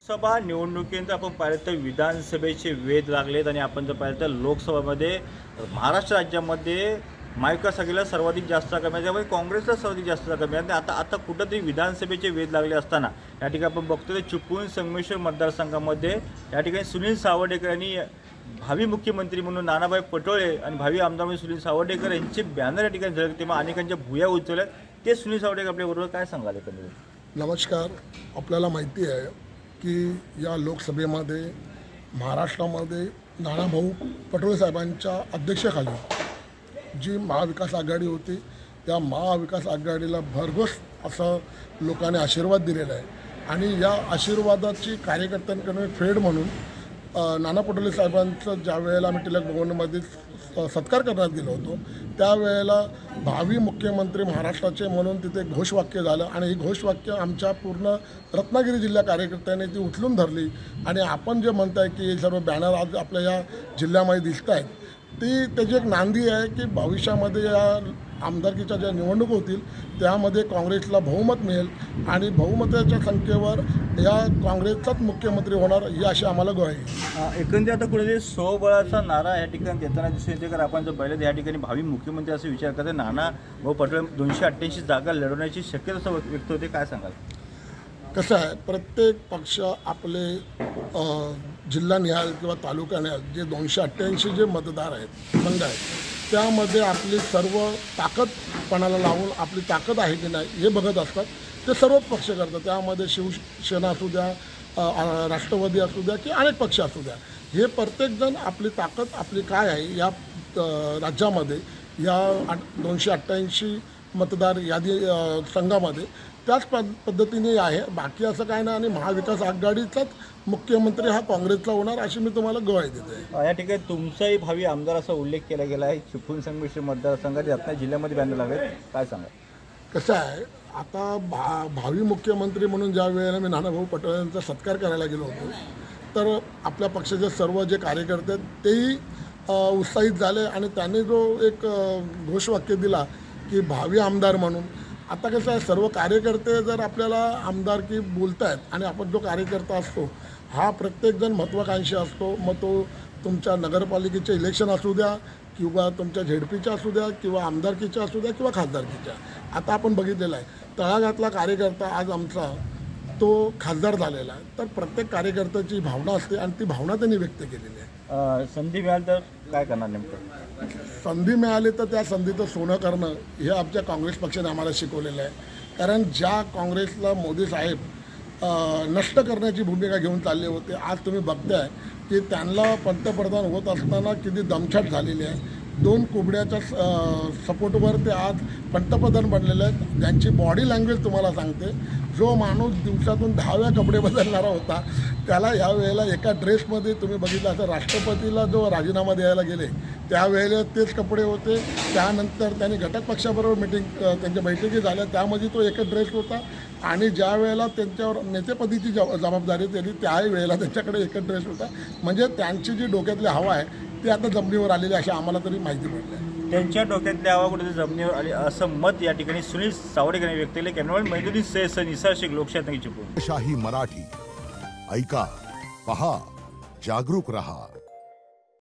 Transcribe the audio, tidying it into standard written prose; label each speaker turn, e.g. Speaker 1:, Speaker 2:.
Speaker 1: सभा निवडणुकीनंतर आपण पाहिलं तर विधानसभेचे वेध लागलेत आणि आपण जर पाहिलं तर लोकसभेमध्ये महाराष्ट्र राज्यामध्ये महाविकास आघाडीला सर्वाधिक जास्त जागा मिळाल्या, त्यामुळे काँग्रेसला सर्वाधिक जास्त जागा मिळाल्या. आता कुठंतरी विधानसभेचे वेध लागले असताना या ठिकाणी आपण बघतो तर चिपळूण संगमेश्वर मतदारसंघामध्ये या ठिकाणी सुनील सावडेकर यांनी भावी मुख्यमंत्री म्हणून नानाभाई पटोले आणि भावी आमदार म्हणून सुनील सावडेकर यांचे बॅनर या ठिकाणी झळकले, तेव्हा अनेकांच्या भुया उचलल्या. ते सुनील सावडेकर आपल्याबरोबर काय सांगाल एकंदरीत?
Speaker 2: नमस्कार. आपल्याला माहिती आहे की या लोकसभेमध्ये महाराष्ट्रामध्ये नानाभाऊ पटोले साहेबांच्या अध्यक्षतेखाली जी महाविकास आघाडी होती त्या महाविकास आघाडीला भरघोस असं लोकांनी आशीर्वाद दिलेला आहे आणि या आशीर्वादाची कार्यकर्त्यांकडे फेड म्हणून नाना पटोले साहेबांचं ज्या वेळेला आम्ही टिळक भवनमध्ये सत्कार करण्यात गेलो होतो त्यावेळेला भावी मुख्यमंत्री महाराष्ट्राचे म्हणून तिथे घोषवाक्य झालं आणि ही घोषवाक्य आमच्या पूर्ण रत्नागिरी जिल्हा कार्यकर्त्यांनी ती उचलून धरली आणि आपण जे म्हणताय की हे सर्व बॅनर आज आपल्या या जिल्ह्यामध्ये दिसत आहेत त्याची एक नांदी आहे की भविष्यामध्ये या आमदारकीच्या ज्या निवडणूक होतील त्यामध्ये काँग्रेसला बहुमत मिळेल आणि बहुमताच्या संख्येवर या काँग्रेसचाच मुख्यमंत्री होणार ही अशी आम्हाला ग्वाही आहे.
Speaker 1: एकंदरीत आता कुठेतरी स्वबळाचा नारा या ठिकाणी देताना दिसून येते, कारण आपण जर पाहिलं तर या ठिकाणी भावी मुख्यमंत्री असा विचार करते नाना भाऊ पटोले 288 जागा लढवण्याची शक्यता असं व्यक्त होते. काय सांगाल?
Speaker 2: कसं आहे, प्रत्येक पक्ष आपले जिल्हा निहाल किंवा तालुका निहाल जे 288 जे मतदार आहेत संघ आहेत त्यामध्ये आपली सर्व ताकदपणाला लावून आपली ताकद आहे की नाही हे बघत असतात. ते सर्वच पक्ष करतात. त्यामध्ये शिवसेना असू द्या, राष्ट्रवादी असू द्या की अनेक पक्ष असू द्या, हे प्रत्येकजण आपली ताकद आपली काय आहे या राज्यामध्ये या 288 मतदार यादी संघामध्ये त्याच पद्धतीने आहे. बाकी असं काय नाही आणि महाविकास आघाडीचाच मुख्यमंत्री हा काँग्रेसचा होणार अशी मी तुम्हाला ग्वाही देते.
Speaker 1: या ठिकाणी तुमचाही भावी आमदार असा उल्लेख केला गेला आहे. चिपळूण संगमेश्वर मतदारसंघात रत्नागिरी जिल्ह्यामध्ये बॅनर लागले, काय सांगा?
Speaker 2: कसं आहे, आता भावी मुख्यमंत्री म्हणून ज्या वेळेला मी नानाभाऊ पटोले यांचा सत्कार करायला गेलो होतो तर आपल्या पक्षाचे सर्व जे कार्यकर्ते आहेत तेही उत्साहित झाले आणि त्यांनी जो एक घोषवाक्य दिला की भावी आमदार म्हणून. आता कसं आहे, सर्व कार्यकर्ते जर आपल्याला आमदारकी बोलत आहेत आणि आपण जो कार्यकर्ता असतो हा प्रत्येकजण महत्त्वाकांक्षी असतो. मग तो तुमच्या नगरपालिकेचे इलेक्शन असू द्या किंवा तुमच्या झेडपीच्या असू द्या किंवा आमदारकीच्या असू द्या किंवा खासदारकीच्या. आता आपण बघितलेलं आहे तळागाळातला कार्यकर्ता आज आमचा तो खासदार झालेला आहे. तर प्रत्येक कार्यकर्त्याची भावना असते आणि ती भावना त्यांनी व्यक्त केलेली आहे.
Speaker 1: संधी मिळाली तर काय करणार नेमकं?
Speaker 2: संधी मिळाली तर त्या संधीचं सोनं करणं हे आमच्या काँग्रेस पक्षाने आम्हाला शिकवलेलं आहे. कारण ज्या काँग्रेसला मोदी साहेब नष्ट करण्याची भूमिका घेऊन चालले होते आज तुम्ही बघताय की त्यांना पंतप्रधान होत असताना किती दमछाट झालेली आहे. 2 कुबड्याच्या सपोर्टवर ते आज पंतप्रधान बनलेले आहेत. त्यांची बॉडी लँग्वेज तुम्हाला सांगते, जो माणूस दिवसातून 10 वेळा कपडे बदलणारा होता त्याला ह्या वेळेला एका ड्रेसमध्ये तुम्ही बघितलं असं राष्ट्रपतीला जो राजीनामा द्यायला गेले त्यावेळेला तेच कपडे होते. त्यानंतर त्यांनी घटक पक्षाबरोबर त्यांच्या बैठकी झाल्या त्यामध्ये तो एकच ड्रेस होता आणि ज्या वेळेला त्यांच्यावर नेतेपदीची जबाबदारी दिली त्याही वेळेला त्यांच्याकडे एकच ड्रेस होता. म्हणजे त्यांची जी डोक्यातली हवा आहे ती आता जमिनीवर आलेली अशी आम्हाला तरी माहिती पडली आहे.
Speaker 1: त्यांच्या डोक्यातली हवा कुठे जमिनीवर आली असं मत या ठिकाणी सुनील सावडेकर यांनी व्यक्त केले. कॅमेरामॅन मैदुद्दीन सैयद निसार शेख, लोकशाही चिपळूण.
Speaker 3: शाही मराठी ऐका, पहा, जागरूक रहा.